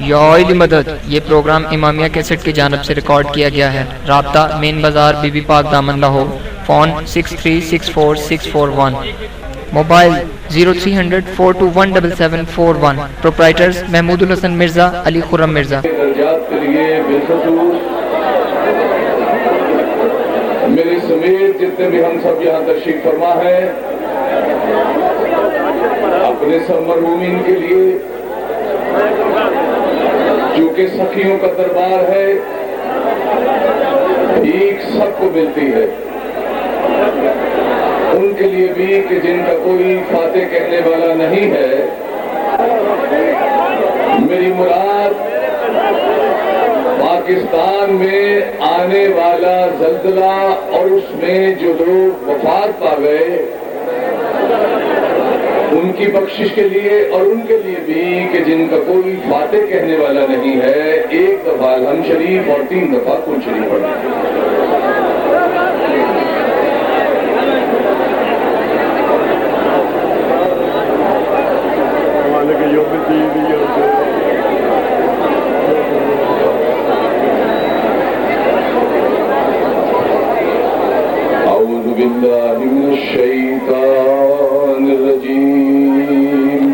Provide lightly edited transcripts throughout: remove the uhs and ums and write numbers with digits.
یا علی مدد۔ یہ پروگرام امامیہ کیسٹ کی جانب سے ریکارڈ کیا گیا ہے۔ رابطہ مین بازار بی بی پاک دامن Lahore. Phone 63644641۔ Mobile 0300 4217741۔ Proprietors Mahmood الحسن مرزا، علی خرم مرزا۔ درجات کے لیے بالخصوص میری سمیت جتنے بھی ہم سب یہاں تشریف فرما ہے، اپنے سب مرحومین کے لیے جو کہ سخیوں کا دربار ہے، بھیک سب کو ملتی ہے، ان کے لیے بھی کہ جن کا کوئی فاتح کہنے والا نہیں ہے۔ میری مراد پاکستان میں آنے والا زلزلہ اور اس میں جو لوگ وفات پا گئے ان کی بخشش کے لیے، اور ان کے لیے بھی کہ جن کا کوئی فاتح کہنے والا نہیں ہے، ایک دفعہ الحمد شریف اور 3 دفعہ کل شریف پڑھنا۔ اعوذ باللہ من الشیطان الرجیم،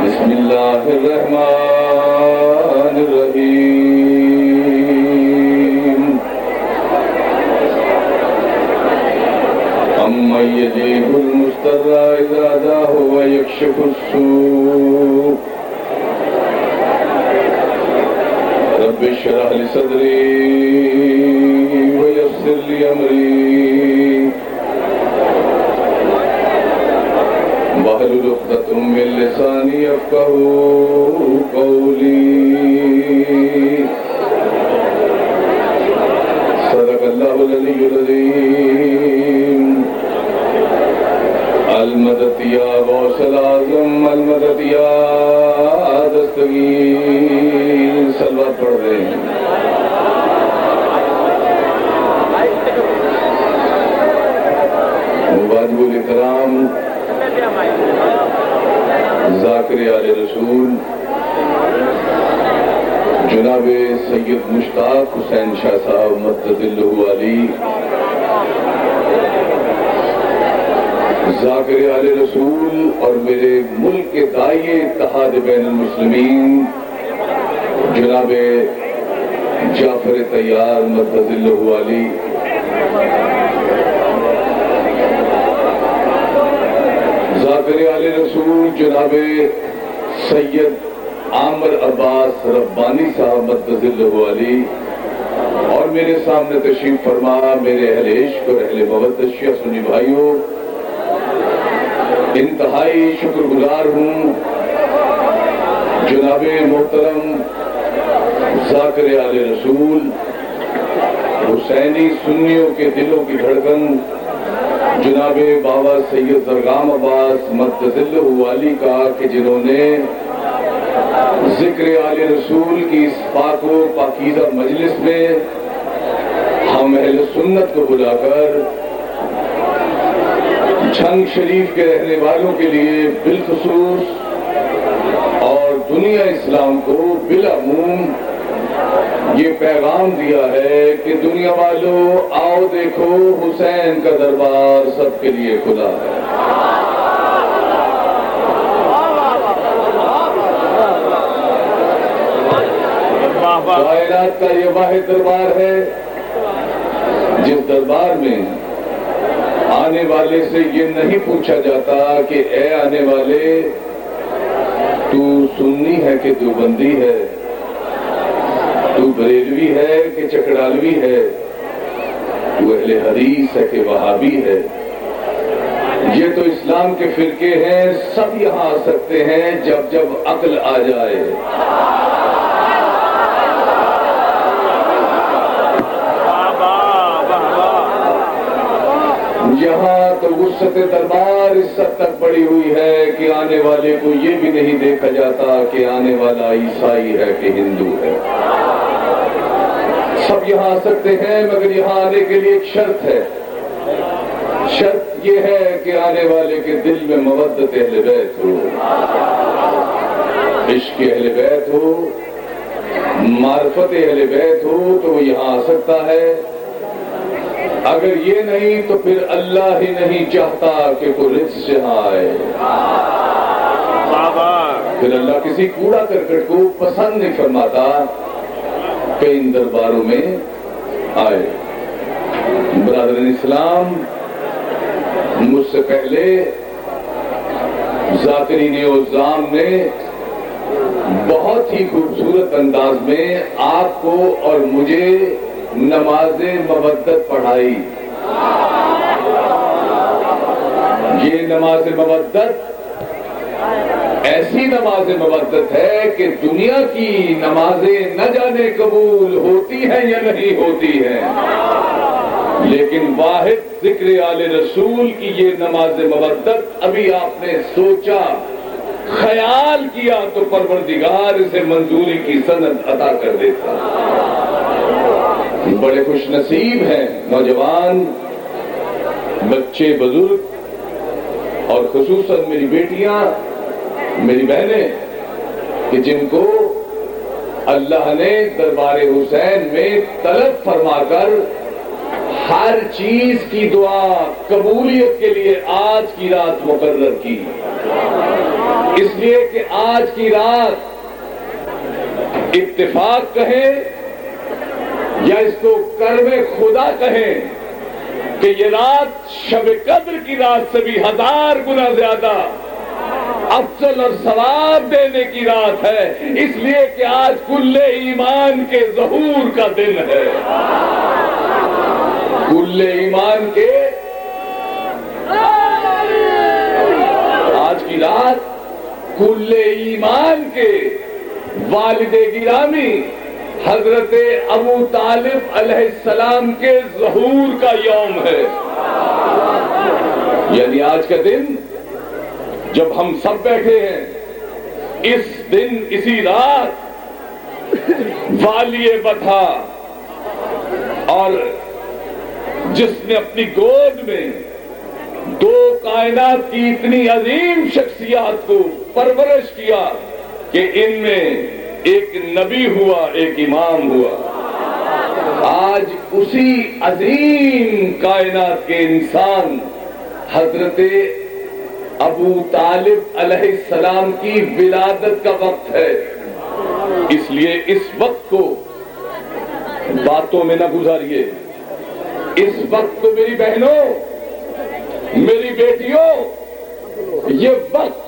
بسم اللہ الرحمن الرحیم۔ امن یجیب المضطر اذا دعاه ویکشف السوء، رب اشرح لی صدری ویسر لی امری واحلل عقدۃ من لسانی یفقهوا قولی۔ صدق اللہ العلی العظیم۔ المدد یا غوث الاعظم، المدد یا دستگیر۔ صلوات پڑھ رہے ہیں۔ واجب الاحترام ذاکر آل رسول جناب سید مشتاق حسین شاہ صاحب مدد اللہ علی، ذاکر آل رسول اور میرے ملک کے داعیے اتحاد بین المسلمین جناب جعفر طیار مدد اللہ علی، ذاکر آل رسول جناب سید عامر عباس ربانی صاحب مدد اللہ علی، اور میرے سامنے تشریف فرما میرے اہل عشق اور اہل مودت شیعہ سنی بھائیوں، انتہائی شکر گزار ہوں جناب محترم ذاکر آل رسول حسینی سنیوں کے دلوں کی دھڑکن جناب بابا سید درگام عباس مدد اللہ علی کا، کہ جنہوں نے ذکر آل رسول کی اس پاک و پاکیزہ مجلس میں ہم اہل سنت کو بلا کر جھنگ شریف کے رہنے والوں کے لیے بالخصوص اور دنیا اسلام کو بالعموم یہ پیغام دیا ہے کہ دنیا والوں آؤ دیکھو حسین کا دربار سب کے لیے کھلا ہے۔ کائنات کا یہ واحد دربار ہے جس دربار میں آنے والے سے یہ نہیں پوچھا جاتا کہ اے آنے والے تو سنی ہے کہ تو بندی ہے، تو بریلوی ہے کہ چکڑالوی ہے، تو اہل حدیث ہے کہ وہابی ہے۔ یہ تو اسلام کے فرقے ہیں، سب یہاں آ سکتے ہیں جب جب عقل آ جائے۔ یہاں تو وسعت دربار اس حد تک بڑی ہوئی ہے کہ آنے والے کو یہ بھی نہیں دیکھا جاتا کہ آنے والا عیسائی ہے کہ ہندو ہے۔ سب یہاں آ سکتے ہیں، مگر یہاں آنے کے لیے ایک شرط ہے۔ شرط یہ ہے کہ آنے والے کے دل میں مودت اہل بیت ہو۔ عشق اہل بیت ہو، معرفت اہل بیت ہو تو وہ یہاں آ سکتا ہے. اگر یہ نہیں تو پھر اللہ ہی نہیں چاہتا کہ کوئی رزق یہاں آئے. پھر اللہ کسی کوڑا کرکٹ کو پسند نہیں فرماتا کہ ان درباروں میں آئے. برادران اسلام، مجھ سے پہلے ذاکرین عظام نے بہت ہی خوبصورت انداز میں آپ کو اور مجھے نماز مودت پڑھائی. یہ نماز مودت ایسی نماز مودت ہے کہ دنیا کی نمازیں نہ جانے قبول ہوتی ہیں یا نہیں ہوتی ہیں، لیکن واحد ذکر آل رسول کی یہ نماز مودت ابھی آپ نے سوچا، خیال کیا تو پروردگار اسے منظوری کی سند عطا کر دیتا. بڑے خوش نصیب ہیں نوجوان، بچے، بزرگ اور خصوصاً میری بیٹیاں، میری بہنیں کہ جن کو اللہ نے دربار حسین میں طلب فرما کر ہر چیز کی دعا قبولیت کے لیے آج کی رات مقرر کی. اس لیے کہ آج کی رات اتفاق کہیں یا اس کو کرم خدا کہیں کہ یہ رات شب قدر کی رات سے بھی 1000 گنا زیادہ افضل اور ثواب دینے کی رات ہے، اس لیے کہ آج کل ایمان کے ظہور کا دن ہے. کل ایمان کے آج کی رات کل ایمان کے والد گرامی حضرت ابو طالب علیہ السلام کے ظہور کا یوم ہے. یعنی آج کا دن جب ہم سب بیٹھے ہیں، اس دن اسی رات والی بطحا اور جس نے اپنی گود میں 2 کائنات کی اتنی عظیم شخصیات کو پرورش کیا کہ ان میں ایک نبی ہوا، ایک امام ہوا، آج اسی عظیم کائنات کے انسان حضرت ابو طالب علیہ السلام کی ولادت کا وقت ہے. اس لیے اس وقت کو باتوں میں نہ گزاریے. اس وقت کو میری بہنوں، میری بیٹیوں، یہ وقت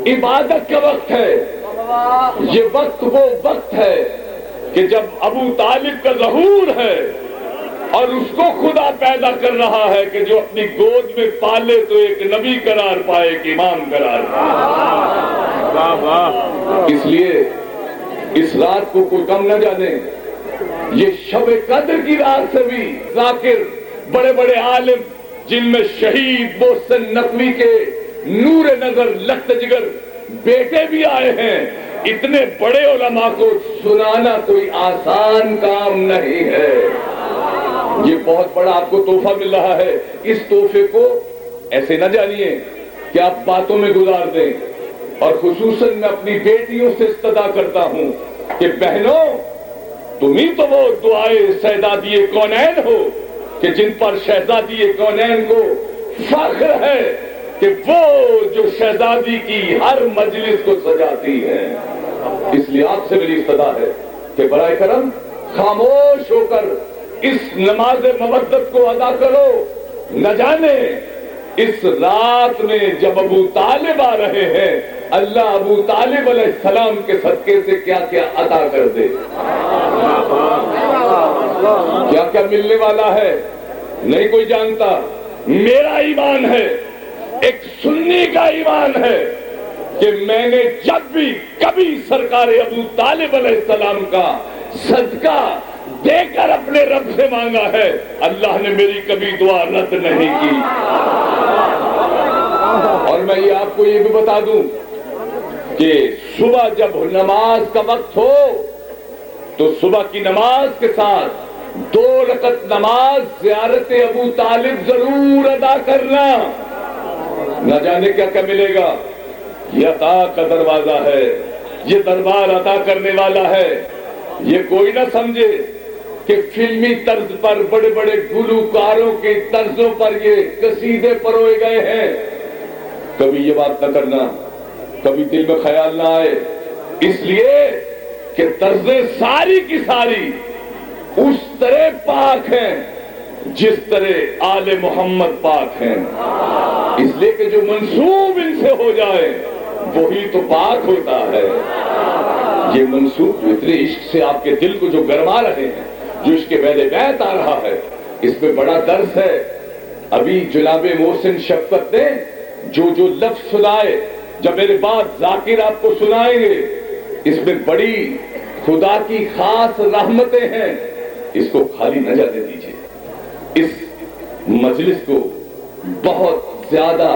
عبادت کا وقت ہے. یہ وقت وہ وقت ہے کہ جب ابو طالب کا ظہور ہے اور اس کو خدا پیدا کر رہا ہے کہ جو اپنی گود میں پالے تو ایک نبی قرار پائے، ایک امام قرار پائے. اس لیے اس رات کو کوئی کم نہ جانے. یہ شب قدر کی رات سے بھی ذاکر، بڑے بڑے عالم جن میں شہید محسن نقوی کے نور نظر لخت جگر بیٹے بھی آئے ہیں، اتنے بڑے علماء کو سنانا کوئی آسان کام نہیں ہے. یہ بہت بڑا آپ کو تحفہ مل رہا ہے. اس تحفے کو ایسے نہ جانیے کہ آپ باتوں میں گزار دیں. اور خصوصاً میں اپنی بیٹیوں سے استدا کرتا ہوں کہ بہنوں، تم ہی تو وہ دعائے شہزادی کونین ہو کہ جن پر شہزادی کونین کو فخر ہے کہ وہ جو شہزادی کی ہر مجلس کو سجاتی ہیں. اس لیے آپ سے میری استدا ہے کہ برائے کرم خاموش ہو کر اس نماز مودت کو ادا کرو. نہ جانے اس رات میں جب ابو طالب آ رہے ہیں، اللہ ابو طالب علیہ السلام کے صدقے سے کیا کیا عطا کر دے، کیا کیا ملنے والا ہے نہیں کوئی جانتا. میرا ایمان ہے، ایک سنی کا ایمان ہے کہ میں نے جب بھی کبھی سرکار ابو طالب علیہ السلام کا صدقہ دے کر اپنے رب سے مانگا ہے، اللہ نے میری کبھی دعا رد نہیں کی. اور میں یہ آپ کو یہ بھی بتا دوں کہ صبح جب نماز کا وقت ہو تو صبح کی نماز کے ساتھ 2 رکعت نماز زیارت ابو طالب ضرور ادا کرنا. نہ جانے کیا کیا ملے گا. یہ عطا کا دروازہ ہے، یہ دربار عطا کرنے والا ہے. یہ کوئی نہ سمجھے کہ فلمی طرز پر بڑے بڑے گلوکاروں کی طرزوں پر یہ قصیدے پروئے گئے ہیں. کبھی یہ بات نہ کرنا، کبھی دل میں خیال نہ آئے، اس لیے کہ طرزیں ساری کی ساری اس طرح پاک ہیں جس طرح آل محمد پاک ہیں. اس لیے کہ جو منسوب ان سے ہو جائے وہی تو پاک ہوتا ہے. یہ منسوب اتنے عشق سے آپ کے دل کو جو گرما رہے ہیں، جو عشق اہل بیت آ رہا ہے، اس میں بڑا درس ہے. ابھی جناب محسن شفقت نے جو لفظ سنائے، جب میرے بعد ذاکر آپ کو سنائیں گے، اس میں بڑی خدا کی خاص رحمتیں ہیں. اس کو خالی نہ جانے دیجیے. اس مجلس کو بہت زیادہ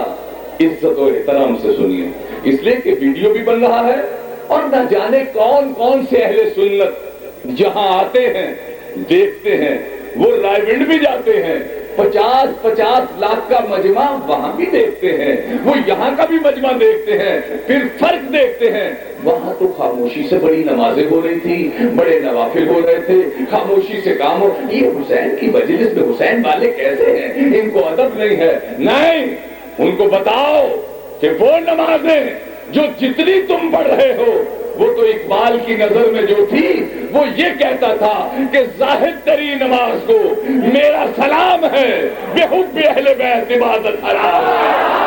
عزت و احترام سے سنیے، اس لیے کہ ویڈیو بھی بن رہا ہے اور نہ جانے کون کون سے اہل سنت یہاں آتے ہیں، دیکھتے ہیں. وہ رائے ونڈ بھی جاتے ہیں، 50 لاکھ کا مجمع وہاں بھی دیکھتے ہیں، وہ یہاں کا بھی مجمع دیکھتے ہیں، پھر فرق دیکھتے ہیں. وہاں تو خاموشی سے بڑی نمازیں ہو رہی تھی، بڑے نوافل ہو رہے تھے، خاموشی سے کام ہو. یہ حسین کی مجلس میں حسین والے کیسے ہیں؟ ان کو ادب نہیں ہے. نہیں، ان کو بتاؤ کہ وہ نمازیں جو جتنی تم پڑھ رہے ہو، وہ تو اقبال کی نظر میں جو تھی وہ یہ کہتا تھا کہ زاہد تری نماز کو میرا سلام ہے، بے حب اہل بیت عبادت حرام ہے.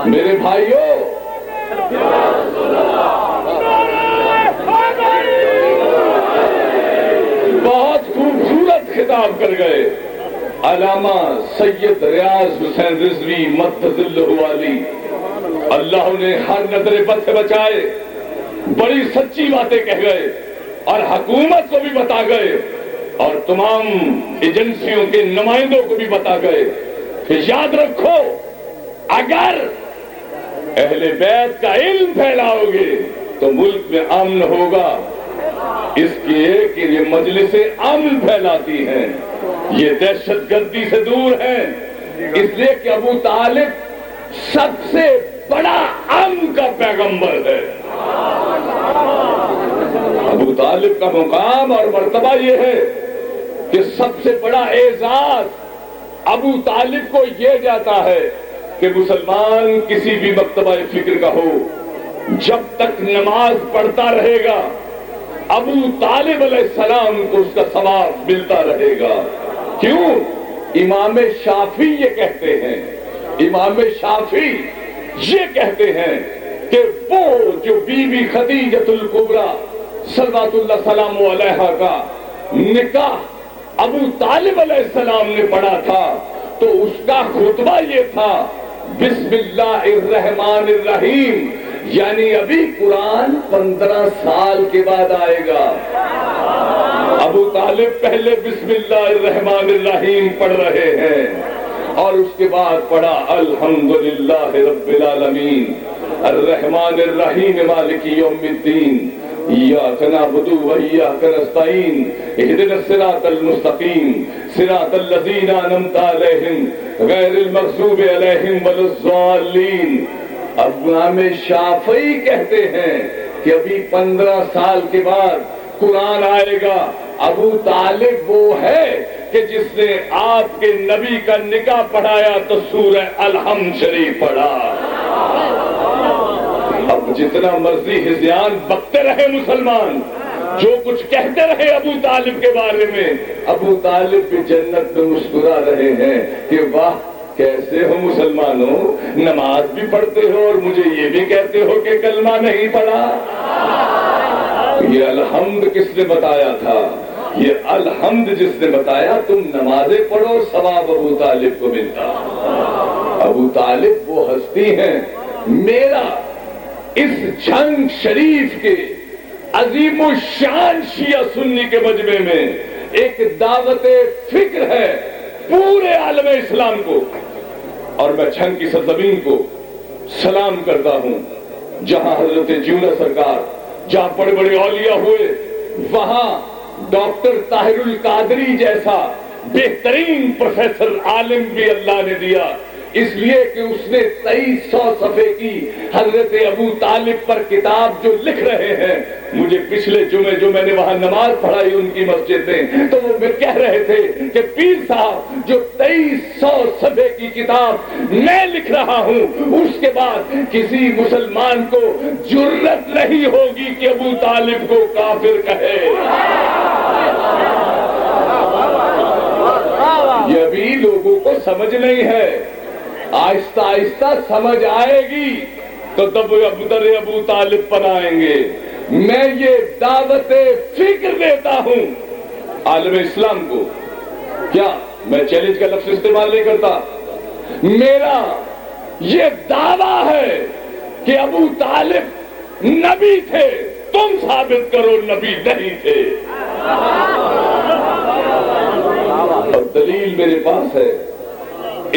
میرے بھائیوں بہت خوبصورت خطاب کر گئے علامہ سید ریاض حسین رضوی مدظلہ علی. اللہ نے ہر نظر بد سے بچائے، بڑی سچی باتیں کہہ گئے اور حکومت کو بھی بتا گئے اور تمام ایجنسیوں کے نمائندوں کو بھی بتا گئے کہ یاد رکھو، اگر اہل بیت کا علم پھیلاؤ گے تو ملک میں امن ہوگا. اس لیے کہ یہ مجلسیں امن پھیلاتی ہیں، یہ دہشت گردی سے دور ہیں. اس لیے کہ ابو طالب سب سے بڑا امن کا پیغمبر ہے. ابو طالب کا مقام اور مرتبہ یہ ہے کہ سب سے بڑا اعزاز ابو طالب کو یہ جاتا ہے کہ مسلمان کسی بھی مکتبہ فکر کا ہو، جب تک نماز پڑھتا رہے گا ابو طالب علیہ السلام کو اس کا ثواب ملتا رہے گا. کیوں؟ امام شافعی یہ کہتے ہیں، امام شافعی یہ کہتے ہیں کہ وہ جو بی بی خدیجۃ الکبریٰ صلوات اللہ سلام علیہا کا نکاح ابو طالب علیہ السلام نے پڑھا تھا تو اس کا خطبہ یہ تھا بسم اللہ الرحمن الرحیم، یعنی ابھی قرآن 15 سال کے بعد آئے گا. ابو طالب پہلے بسم اللہ الرحمن الرحیم پڑھ رہے ہیں اور اس کے بعد پڑھا الحمدللہ رب العالمین الرحمن الرحیم مالک یوم الدین ایاک نعبد و ایاک نستعین اہدنا الصراط المستقیم صراط الذین انعمت علیہم غیر المغضوب علیہم ولا الضالین. امام شافعی کہتے ہیں کہ ابھی 15 سال کے بعد قرآن آئے گا. ابو طالب وہ ہے کہ جس نے آپ کے نبی کا نکاح پڑھایا تو سورہ الحمد شریف پڑھا. اب جتنا مرضی ہذیان بکتے رہے مسلمان، جو کچھ کہتے رہے ابو طالب کے بارے میں، ابو طالب بھی جنت میں مسکرا رہے ہیں کہ واہ کیسے ہو مسلمانوں، نماز بھی پڑھتے ہو اور مجھے یہ بھی کہتے ہو کہ کلمہ نہیں پڑھا. یہ الحمد کس نے بتایا تھا؟ یہ الحمد جس نے بتایا تم نمازیں پڑھو ثواب ابو طالب کو ملتا. ابو طالب وہ ہستی ہیں. میرا اس جھنگ شریف کے عظیم الشان شیعہ سنی کے مجمع میں ایک دعوت فکر ہے پورے عالم اسلام کو، اور میں جھنگ کی سرزمین کو سلام کرتا ہوں جہاں حضرت جیونہ سرکار جہاں بڑے بڑے اولیاء ہوئے وہاں ڈاکٹر طاہر القادری جیسا بہترین پروفیسر عالم بھی اللہ نے دیا، اس لیے کہ اس نے 2300 صفحے کی حضرت ابو طالب پر کتاب جو لکھ رہے ہیں. مجھے پچھلے جمعے جو میں نے وہاں نماز پڑھائی ان کی مسجد میں، تو وہ میں کہہ رہے تھے کہ پیر صاحب جو 2300 صفحے کی کتاب میں لکھ رہا ہوں، اس کے بعد کسی مسلمان کو جرت نہیں ہوگی کہ ابو طالب کو کافر کہے. یہ ابھی لوگوں کو سمجھ نہیں ہے، آہستہ آہستہ سمجھ آئے گی تو تب ابو طالب پر آئیں گے. میں یہ دعوت فکر دیتا ہوں عالم اسلام کو. کیا میں چیلنج کا لفظ استعمال نہیں کرتا؟ میرا یہ دعویٰ ہے کہ ابو طالب نبی تھے، تم ثابت کرو نبی نہیں تھے. اور دلیل میرے پاس ہے،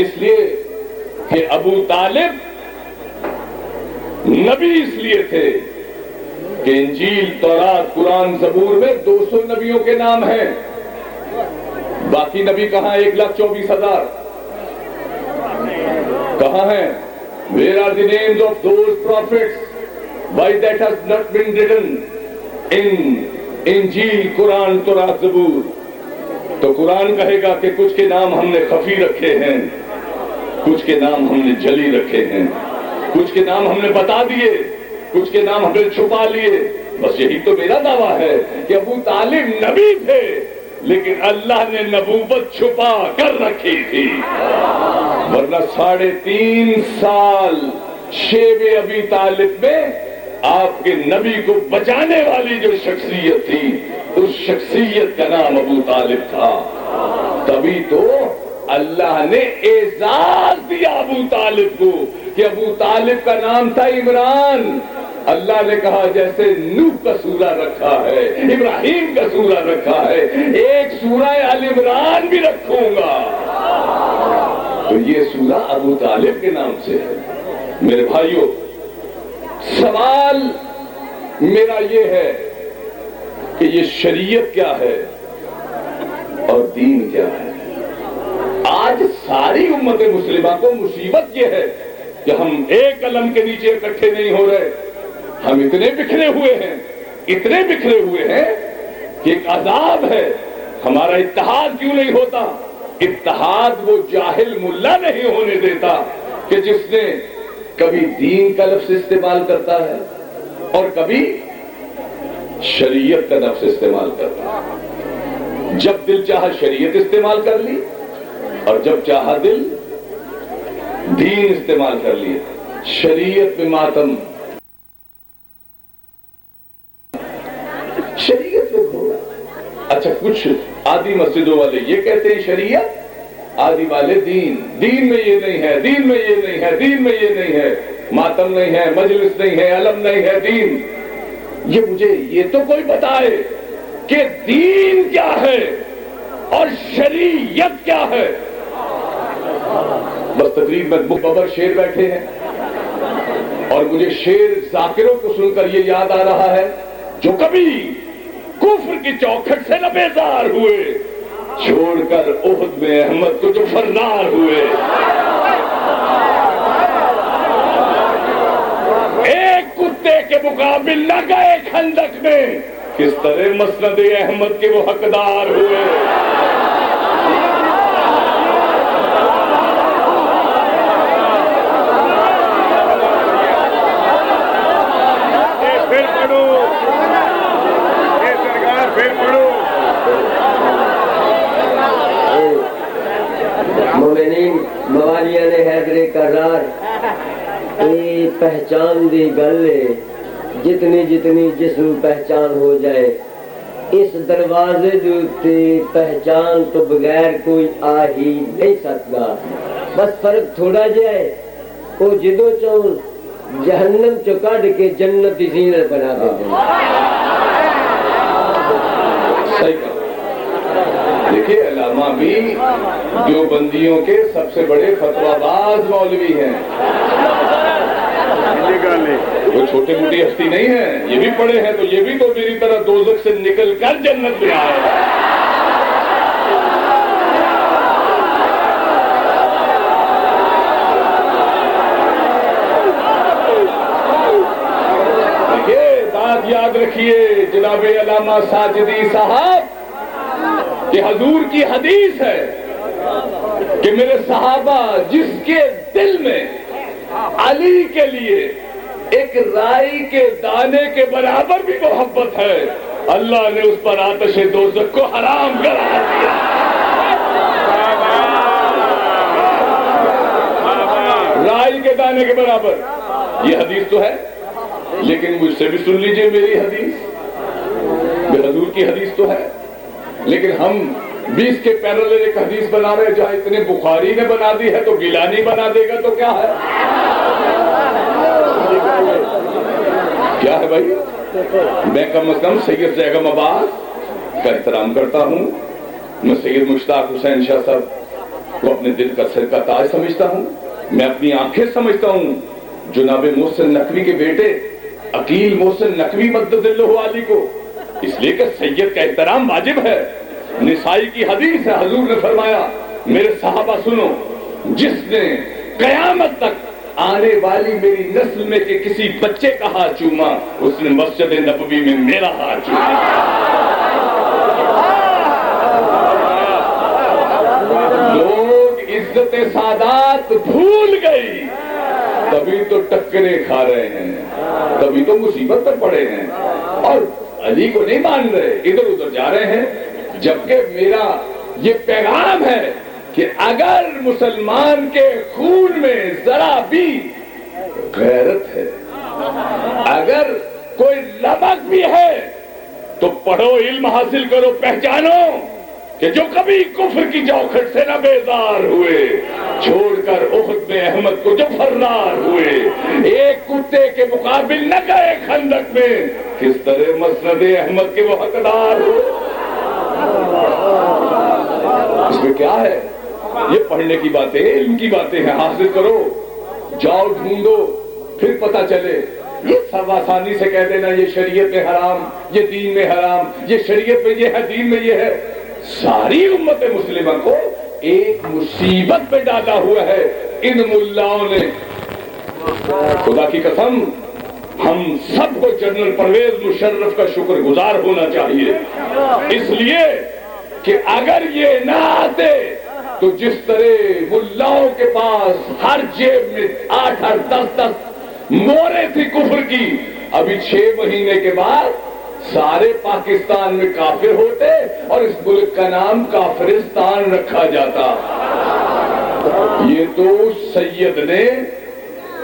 اس لیے کہ ابو طالب نبی اس لیے تھے کہ انجیل، تورات، قرآن، زبور میں 200 نبیوں کے نام ہیں. باقی نبی کہاں؟ 1,24,000 کہاں ہیں؟ Where are the names of those prophets? Why that has not been written in انجیل، قرآن، تورات، زبور؟ تو قرآن کہے گا کہ کچھ کے نام ہم نے خفی رکھے ہیں، کچھ کے نام ہم نے جلی رکھے ہیں، کچھ کے نام ہم نے بتا دیے، کچھ کے نام ہم نے چھپا لیے. بس یہی تو میرا دعویٰ ہے کہ ابو طالب نبی تھے، لیکن اللہ نے نبوت چھپا کر رکھی تھی. ورنہ 3.5 سال شیب ابی طالب میں آپ کے نبی کو بچانے والی جو شخصیت تھی، اس شخصیت کا نام ابو طالب تھا. تبھی تو اللہ نے اعزاز دیا ابو طالب کو کہ ابو طالب کا نام تھا عمران. اللہ نے کہا جیسے نوح کا سورہ رکھا ہے، ابراہیم کا سورہ رکھا ہے، ایک سورہ آل عمران بھی رکھوں گا. تو یہ سورہ ابو طالب کے نام سے ہے. میرے بھائیوں، سوال میرا یہ ہے کہ یہ شریعت کیا ہے اور دین کیا ہے؟ آج ساری امت مسلمہ کو مصیبت یہ ہے کہ ہم ایک علم کے نیچے اکٹھے نہیں ہو رہے. ہم اتنے بکھرے ہوئے ہیں، اتنے بکھرے ہوئے ہیں کہ ایک عذاب ہے. ہمارا اتحاد کیوں نہیں ہوتا؟ اتحاد وہ جاہل ملا نہیں ہونے دیتا کہ جس نے کبھی دین کا لفظ استعمال کرتا ہے اور کبھی شریعت کا لفظ استعمال کرتا ہے. جب دل چاہا شریعت استعمال کر لی اور جب چاہا دل دین استعمال کر لیے. شریعت میں ماتم، شریعت میں گھوڑا. اچھا، کچھ آدھی مسجدوں والے یہ کہتے ہیں شریعت، آدھی والے دین. دین میں یہ نہیں ہے، دین میں یہ نہیں ہے، دین میں یہ نہیں ہے، ماتم نہیں ہے، مجلس نہیں ہے، علم نہیں ہے، دین. یہ مجھے یہ تو کوئی بتائے کہ دین کیا ہے اور شریعت کیا ہے. بس تقریب میں ببر شیر بیٹھے ہیں اور مجھے شیر ذاکروں کو سن کر یہ یاد آ رہا ہے جو کبھی کفر کی چوکھٹ سے نہ بیزار ہوئے، چھوڑ کر احد میں احمد کو جو فرار ہوئے. ایک کتے کے مقابل نہ گئے کھندق میں، کس طرح مسند احمد کے وہ حقدار ہوئے. مومنین موالیہ نے حیدر کرار ای پہچان دی گل جتنی جتنی جسم پہچان ہو جائے، اس دروازے دوتے پہچان تو بغیر کوئی آ ہی نہیں سکتا. بس فرق تھوڑا جائے، وہ جدو چون جہنم چو کڈ کے جنت زینت بنا دیتے ہیں. صحیح کہا. دیکھیے علامہ بھی دیوبندیوں کے سب سے بڑے فتویٰ باز مولوی ہیں. وہ چھوٹے موٹی ہستی نہیں ہے، یہ بھی پڑھے ہیں تو یہ بھی تو میری طرح دوزخ سے نکل کر جنت میں آئے ہیں۔ یہ بات یاد رکھیے جناب علامہ ساجدی صاحب کہ حضور کی حدیث ہے کہ میرے صحابہ جس کے دل میں علی کے لیے ایک رائی کے دانے کے برابر بھی محبت ہے، اللہ نے اس پر آتش دوزخ کو حرام کرا دیا۔ رائی کے دانے کے برابر، یہ حدیث تو ہے، لیکن مجھ سے بھی سن لیجئے میری حدیث، میرے حضور کی حدیث تو ہے، لیکن ہم 20 کے پیرالل ایک حدیث بنا رہے ہیں جہاں اتنے بخاری نے بنا دی ہے تو گیلانی بنا دے گا تو کیا ہے؟ کیا ہے بھائی؟ میں کم از کم سید زیغم عباس کا احترام کرتا ہوں، میں سید مشتاق حسین شاہ صاحب کو اپنے دل کا سر کا تاج سمجھتا ہوں، میں اپنی آنکھیں سمجھتا ہوں جناب محسن نقوی کے بیٹے عقیل محسن نقوی مدد اللہ علی کو، اس لیے کہ سید کا احترام واجب ہے۔ نسائی کی حدیث ہے، حضور نے فرمایا میرے صحابہ سنو، جس نے قیامت تک آنے والی میری نسل میں کے کسی بچے کا ہاتھ چوما اس نے مسجد نبوی میں میرا ہاتھ چوما۔ لوگ عزت سادات بھول گئی، تبھی تو ٹکریں کھا رہے ہیں، تبھی تو مصیبت پر پڑے ہیں اور علی کو نہیں مان رہے، ادھر ادھر جا رہے ہیں۔ جبکہ میرا یہ پیغام ہے کہ اگر مسلمان کے خون میں ذرا بھی غیرت ہے، اگر کوئی لبک بھی ہے تو پڑھو، علم حاصل کرو، پہچانو کہ جو کبھی کفر کی چوکھٹ سے نہ بیزار ہوئے، چھوڑ کر احد میں احمد کو جو فرار ہوئے، ایک کتے کے مقابل نہ گئے خندق میں، کس طرح مسند احمد کے وہ حقدار ہوئے۔ اس میں کیا ہے؟ یہ پڑھنے کی باتیں، علم کی باتیں ہیں، حاصل کرو، جاؤ ڈھونڈو، پھر پتہ چلے۔ یہ سب آسانی سے کہہ دینا یہ شریعت میں حرام، یہ دین میں حرام، یہ شریعت میں یہ ہے، دین میں یہ ہے، ساری امت مسلمہ کو ایک مصیبت میں ڈالا ہوا ہے ان ملاؤں نے۔ خدا کی قسم ہم سب کو جنرل پرویز مشرف کا شکر گزار ہونا چاہیے، اس لیے کہ اگر یہ نہ آتے تو جس طرح ملاؤں کے پاس ہر جیب میں 8 اور 10 مورے تھی کفر کی، ابھی 6 مہینے کے بعد سارے پاکستان میں کافر ہوتے اور اس ملک کا نام کافرستان رکھا جاتا۔ یہ تو سید نے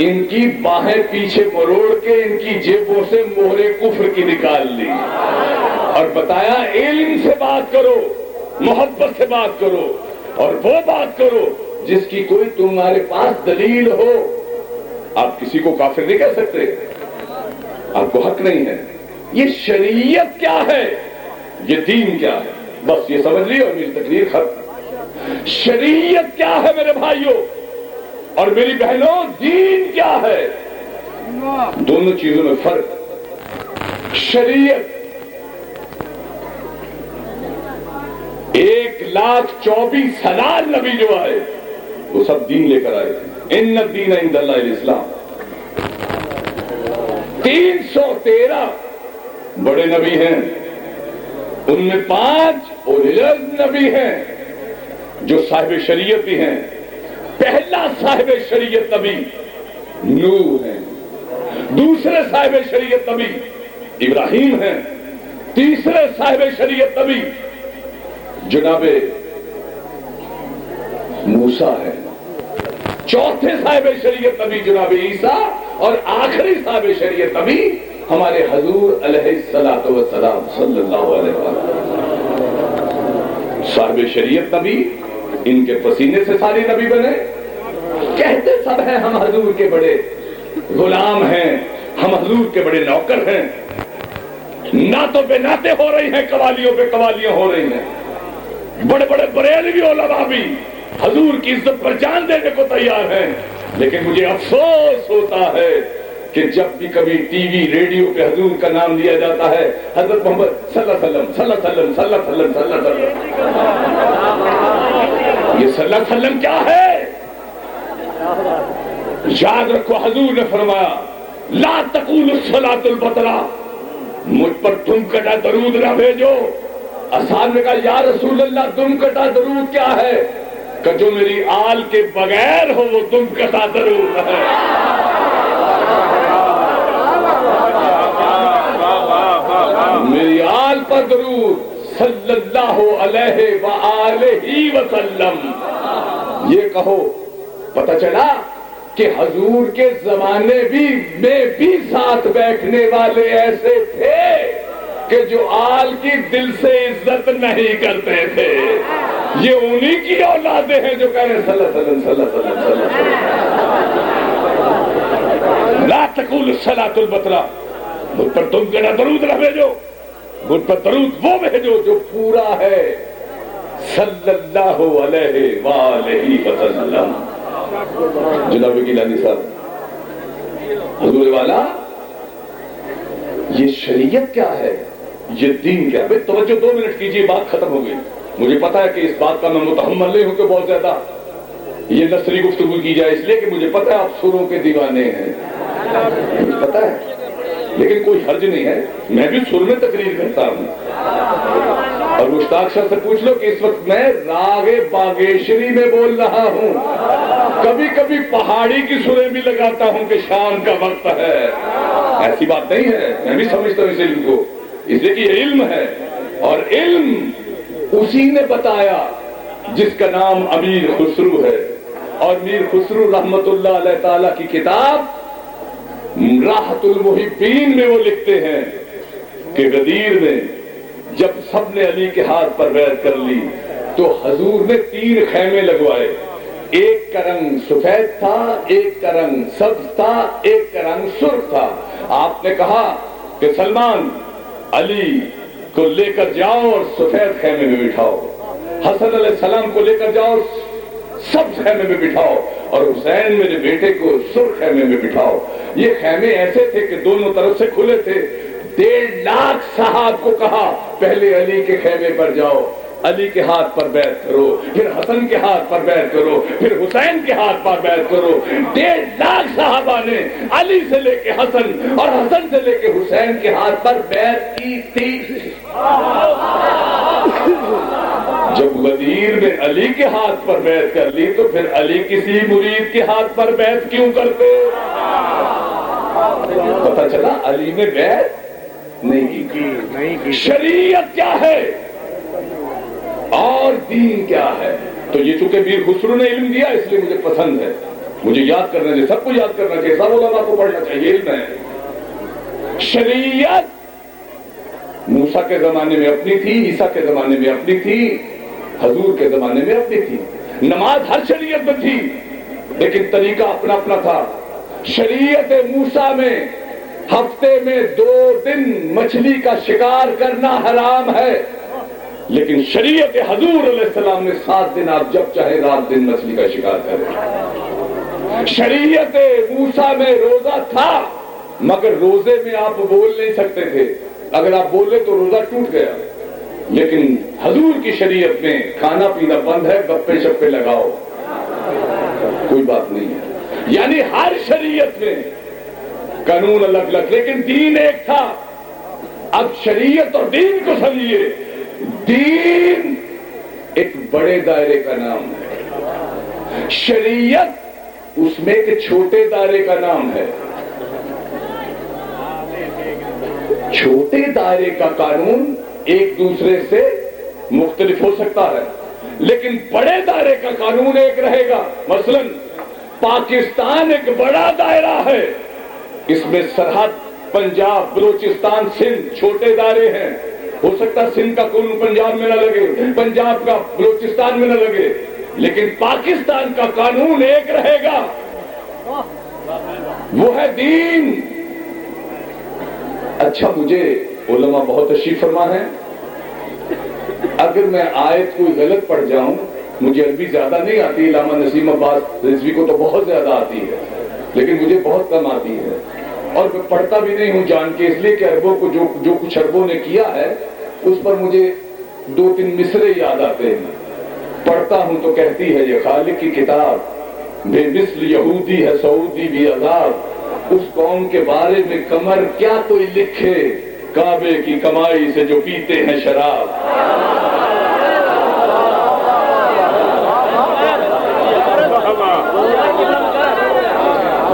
ان کی باہیں پیچھے مروڑ کے ان کی جیبوں سے مہرے کفر کی نکال لی اور بتایا علم سے بات کرو، محبت سے بات کرو اور وہ بات کرو جس کی کوئی تمہارے پاس دلیل ہو۔ آپ کسی کو کافر نہیں کہہ سکتے، آپ کو حق نہیں ہے۔ یہ شریعت کیا ہے، یہ دین کیا ہے، بس یہ سمجھ لی اور میری تقریر ختم۔ شریعت کیا ہے میرے بھائیوں اور میری بہنوں، دین کیا ہے، دونوں چیزوں میں فرق۔ شریعت 1,24,000 نبی جو آئے وہ سب دین لے کر آئے تھے۔ ان الدین عند اللہ الاسلام۔ 313 بڑے نبی ہیں، ان میں 5 اولل العزم نبی ہیں جو صاحب شریعت بھی ہیں۔ پہلا صاحب شریعت نبی نوح ہیں، دوسرے صاحب شریعت نبی ابراہیم ہیں، تیسرے صاحب شریعت نبی جناب موسیٰ ہے، چوتھے صاحب شریعت نبی جناب عیسیٰ اور آخری صاحب شریعت نبی ہمارے حضور علیہ السلام صلی اللہ علیہ وسلم۔ صاحب شریعت نبی، ان کے پسینے سے ساری نبی بنے۔ کہتے سب ہیں ہم حضور کے بڑے غلام ہیں، ہم حضور کے بڑے نوکر ہیں، نعتوں پہ نعتیں ہو رہی ہیں، قوالیوں پہ قوالیاں ہو رہی ہیں، بڑے بڑے بریلوی علماء بھی حضور کی عزت پر جان دینے کو تیار ہیں، لیکن مجھے افسوس ہوتا ہے کہ جب بھی کبھی ٹی وی ریڈیو پہ حضور کا نام لیا جاتا ہے حضرت محمد صلی اللہ علیہ وسلم صلی اللہ علیہ وسلم صلی اللہ علیہ وسلم صلی اللہ علیہ وسلم، یہ صلی اللہ علیہ وسلم کیا ہے؟ یاد رکھو حضور نے فرمایا لا تقولوا الصلاۃ البطرہ، مجھ پر دم کٹا درود نہ بھیجو۔ اصحاب نے کہا یا رسول اللہ دم کٹا درود کیا ہے؟ کہ جو میری آل کے بغیر ہو وہ دم کٹا درود ہے۔ میری آل پر درود صلی اللہ علیہ وآلہ وسلم۔ یہ کہو پتہ چلا کہ حضور کے زمانے میں بھی ساتھ بیٹھنے والے ایسے تھے کہ جو آل کی دل سے عزت نہیں کرتے تھے۔ یہ انہی کی اولادیں ہیں جو کہہ رہے ہیں صلی اللہ علیہ وسلم صلی اللہ علیہ وسلم صلی اللہ علیہ وسلم۔ لا تقولوا الصلاۃ البطرہ، مجھ پر تم کہنا درود نہ بھیجو، مجھ پر درود وہ بھیجو جو پورا ہے صلی اللہ علیہ وآلہ وسلم۔ جناب گیلانی صاحب، حضور والا یہ شریعت کیا ہے، یہ دین کیا ہے؟ توجہ 2 منٹ کیجئے، بات ختم ہو گئی۔ مجھے پتا ہے کہ اس بات کا میں متحمل نہیں ہوں کہ بہت زیادہ یہ نثری گفتگو کی جائے، اس لیے کہ مجھے پتا ہے آپ سروں کے دیوانے ہیں، مجھے پتا ہے، لیکن کوئی حرج نہیں ہے، میں بھی سر میں تقریر کرتا ہوں۔ اور مشتاق صاحب سے پوچھ لو کہ اس وقت میں راگ باگیشری میں بول رہا ہوں، کبھی کبھی پہاڑی کی سریں بھی لگاتا ہوں کہ شام کا وقت ہے، ایسی بات نہیں ہے، میں بھی سمجھتا ہوں اس علم کو، اس لیے کہ یہ علم ہے، اور علم اسی نے بتایا جس کا نام امیر خسرو ہے، اور میر خسرو رحمت اللہ علیہ تعالی کی کتاب راحت المحبین میں وہ لکھتے ہیں کہ غدیر میں جب سب نے علی کے ہاتھ پر بیعت کر لی تو حضور نے 3 خیمے لگوائے، ایک کا رنگ سفید تھا، ایک کا رنگ سبز تھا، ایک کا رنگ سرخ تھا۔ آپ نے کہا کہ سلمان علی کو لے کر جاؤ اور سفید خیمے میں بٹھاؤ، حسن علیہ السلام کو لے کر جاؤ سبز خیمے میں بٹھاؤ، اور حسین میرے بیٹے کو سرخ خیمے میں بٹھاؤ۔ یہ خیمے ایسے تھے کہ دونوں طرف سے کھلے تھے۔ 1.5 لاکھ صحاب کو کہا پہلے علی کے خیمے پر جاؤ، علی کے ہاتھ پر بیعت کرو، پھر حسن کے ہاتھ پر بیعت کرو، پھر حسین کے ہاتھ پر بیعت کرو۔ 1.5 لاکھ صحابہ نے علی سے لے کے حسن اور حسن سے لے کے حسین کے ہاتھ پر بیعت کی تھی۔ جب غدیر نے علی کے ہاتھ پر بیعت کر لی تو پھر علی کسی مرید کے ہاتھ پر بیعت کیوں کرتے؟ پتہ چلا علی نے بیعت نہیں کی۔ شریعت کیا ہے اور دین کیا ہے؟ تو یہ چونکہ میر خسرو نے علم دیا اس لیے مجھے پسند ہے، مجھے یاد کرنا چاہیے، سب کو یاد کرنا چاہیے، سب علماء کو پڑھنا چاہیے، علم ہے۔ شریعت موسیٰ کے زمانے میں اپنی تھی، عیسیٰ کے زمانے میں اپنی تھی، حضور کے زمانے میں اپنی تھی۔ نماز ہر شریعت میں تھی لیکن طریقہ اپنا اپنا تھا۔ شریعت موسیٰ میں ہفتے میں 2 دن مچھلی کا شکار کرنا حرام ہے، لیکن شریعت حضور علیہ السلام نے 7 دن آپ جب چاہے رات دن مچھلی کا شکار کریں۔ شریعت موسیٰ میں روزہ تھا مگر روزے میں آپ بول نہیں سکتے تھے، اگر آپ بولے تو روزہ ٹوٹ گیا، لیکن حضور کی شریعت میں کھانا پینا بند ہے، گپے شپے لگاؤ، کوئی بات نہیں ہے۔ یعنی ہر شریعت میں قانون الگ الگ لیکن دین ایک تھا۔ اب شریعت اور دین کو سمجھیے، دین ایک بڑے دائرے کا نام ہے، شریعت اس میں ایک چھوٹے دائرے کا نام ہے۔ چھوٹے دائرے کا قانون ایک دوسرے سے مختلف ہو سکتا ہے لیکن بڑے دائرے کا قانون ایک رہے گا۔ مثلا پاکستان ایک بڑا دائرہ ہے، اس میں سرحد پنجاب، بلوچستان، سندھ چھوٹے دائرے ہیں، ہو سکتا ہے سندھ کا قانون پنجاب میں نہ لگے، پنجاب کا بلوچستان میں نہ لگے، لیکن پاکستان کا قانون ایک رہے گا، وہ ہے دین۔ اچھا مجھے علماء بہت تشریف فرما ہے، اگر میں آیت کوئی غلط پڑھ جاؤں، مجھے عربی زیادہ نہیں آتی، علامہ نسیم عباس رضوی کو تو بہت زیادہ آتی ہے لیکن مجھے بہت کم آتی ہے، اور میں پڑھتا بھی نہیں ہوں جان کے، اس لیے کہ عربوں کو جو کچھ عربوں نے کیا ہے اس پر مجھے 2-3 مصرے یاد آتے ہیں. پڑھتا ہوں تو کہتی ہے یہ خالق کی کتاب، بے مثل یہودی ہے سعودی بھی عذاب، اس قوم کے بارے میں قمر کیا کوئی لکھے، کعبے کی کمائی سے جو پیتے ہیں شراب.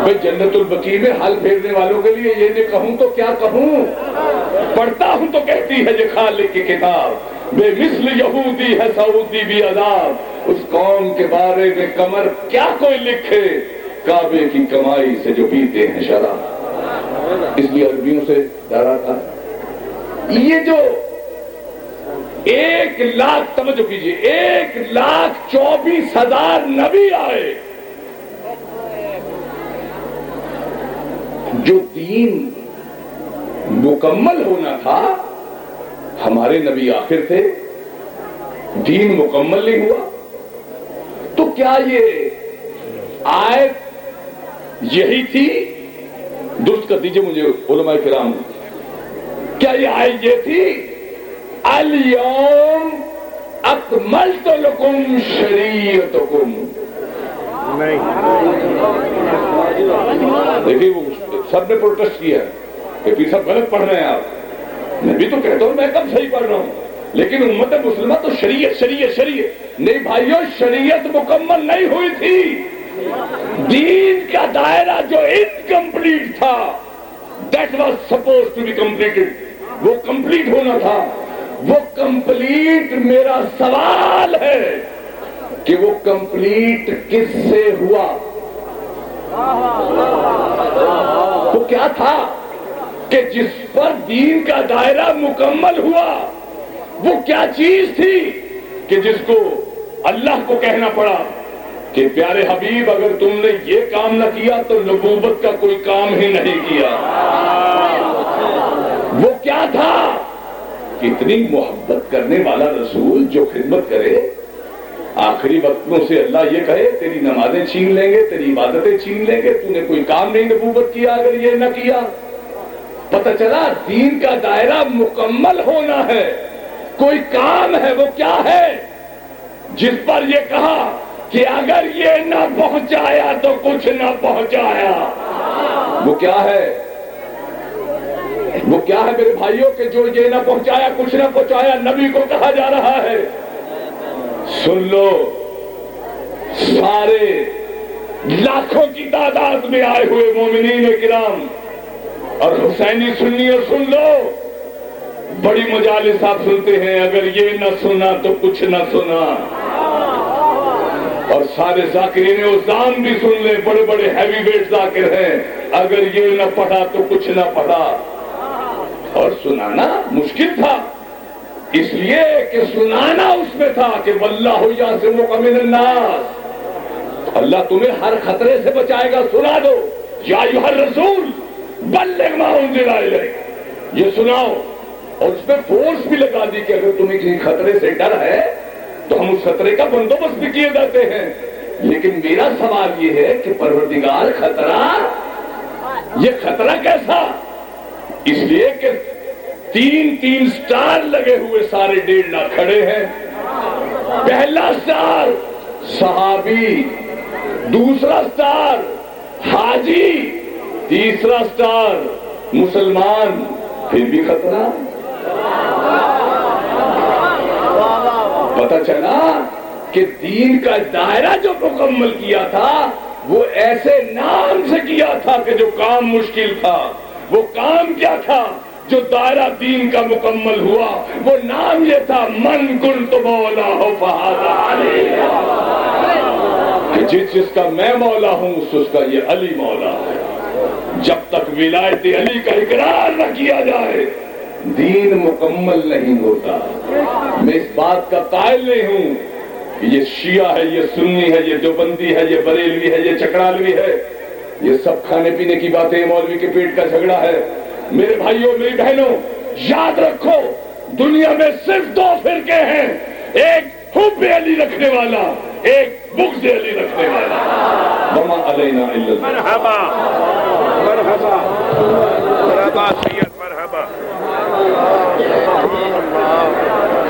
میں جنت البقیع میں حل پھیرنے والوں کے لیے یہ نہیں کہوں تو کیا کہوں. پڑھتا ہوں تو کہتی ہے یہ خالق کی کتاب، بے مثل یہودی ہے سعودی بھی عذاب، اس قوم کے بارے میں قمر کیا کوئی لکھے، کعبے کی کمائی سے جو پیتے ہیں شراب. اس لیے عربیوں سے ڈرا تھا. یہ جو 1 لاکھ، توجہ کیجیے، 1,24,000 نبی آئے، جو دین مکمل ہونا تھا، ہمارے نبی آخر تھے، دین مکمل نہیں ہوا. تو کیا یہ آیت یہی تھی؟ درست کر دیجئے مجھے علماء کرام، کیا یہ آیت یہ تھی الیوم اکملت لکم شریعتکم؟ نہیں. دیکھیے وہ سب نے پروٹیسٹ کیا ہے کہ پیر صاحب غلط پڑھ رہے ہیں آپ. میں بھی تو کہتا ہوں میں کب صحیح پڑھ رہا ہوں، لیکن امت مسلمہ تو شریعت شریعت شریعت. نہیں بھائیو، شریعت مکمل نہیں ہوئی تھی. دین کا دائرہ جو انکمپلیٹ تھا، that was suppose to be completed, وہ کمپلیٹ ہونا تھا. وہ کمپلیٹ، میرا سوال ہے کہ وہ کمپلیٹ کس سے ہوا؟ وہ کیا تھا کہ جس پر دین کا دائرہ مکمل ہوا؟ وہ کیا چیز تھی کہ جس کو اللہ کو کہنا پڑا کہ پیارے حبیب اگر تم نے یہ کام نہ کیا تو نبوت کا کوئی کام ہی نہیں کیا؟ وہ کیا تھا؟ اتنی محبت کرنے والا رسول جو خدمت کرے، آخری وقتوں سے اللہ یہ کہے تیری نمازیں چھین لیں گے، تیری عبادتیں چھین لیں گے، تو نے کوئی کام نہیں نبوت کیا اگر یہ نہ کیا. پتہ چلا دین کا دائرہ مکمل ہونا ہے، کوئی کام ہے. وہ کیا ہے جس پر یہ کہا کہ اگر یہ نہ پہنچایا تو کچھ نہ پہنچایا؟ وہ کیا ہے؟ وہ کیا ہے میرے بھائیوں کہ جو یہ نہ پہنچایا کچھ نہ پہنچایا نبی کو کہا جا رہا ہے؟ سن لو، سارے لاکھوں کی تعداد میں آئے ہوئے مومنین کرام اور حسینی سنی، اور سن لو، بڑی مجالس آپ سنتے ہیں، اگر یہ نہ سنا تو کچھ نہ سنا. اور سارے ذاکرین اذان بھی سن لیں، بڑے بڑے ہیوی ویٹ ذاکر ہیں، اگر یہ نہ پڑھا تو کچھ نہ پڑھا. اور سنانا مشکل تھا، اس لیے کہ سنانا اس میں تھا کہ واللہ یعصمک من الناس، اللہ تمہیں ہر خطرے سے بچائے گا. سنا دو، یا ایھا الرسول بلغ ما انزل الیک، یہ سناؤ. اور اس میں فورس بھی لگا دی کہ اگر تمہیں کسی خطرے سے ڈر ہے تو ہم اس خطرے کا بندوبست بھی کیے جاتے ہیں. لیکن میرا سوال یہ ہے کہ پروردگار خطرہ، یہ خطرہ کیسا؟ اس لیے کہ 3 سٹار لگے ہوئے سارے 1.5 لاکھ کھڑے ہیں. پہلا سٹار صحابی، دوسرا سٹار حاجی، تیسرا سٹار مسلمان. پھر بھی خطرہ. پتہ چلا کہ دین کا دائرہ جو مکمل کیا تھا وہ ایسے نام سے کیا تھا کہ جو کام مشکل تھا. وہ کام کیا تھا جو دائرہ دین کا مکمل ہوا؟ وہ نام یہ تھا من کنت مولا فہذا علی، کہ جس کا میں مولا ہوں اس کا یہ علی مولا ہے. جب تک ولایت علی کا اقرار نہ کیا جائے دین مکمل نہیں ہوتا. میں اس بات کا قائل نہیں ہوں کہ یہ شیعہ ہے، یہ سنی ہے، یہ دیوبندی ہے، یہ بریلوی ہے، یہ چکرالوی ہے، یہ سب کھانے پینے کی باتیں، مولوی کے پیٹ کا جھگڑا ہے. میرے بھائیوں میری بہنوں، یاد رکھو دنیا میں صرف 2 فرقے ہیں، ایک حب علی رکھنے والا، ایک بغض علی رکھنے والا. وما علینا الا البلاغ. مرحبا مرحبا. مرحبا سید مرحبا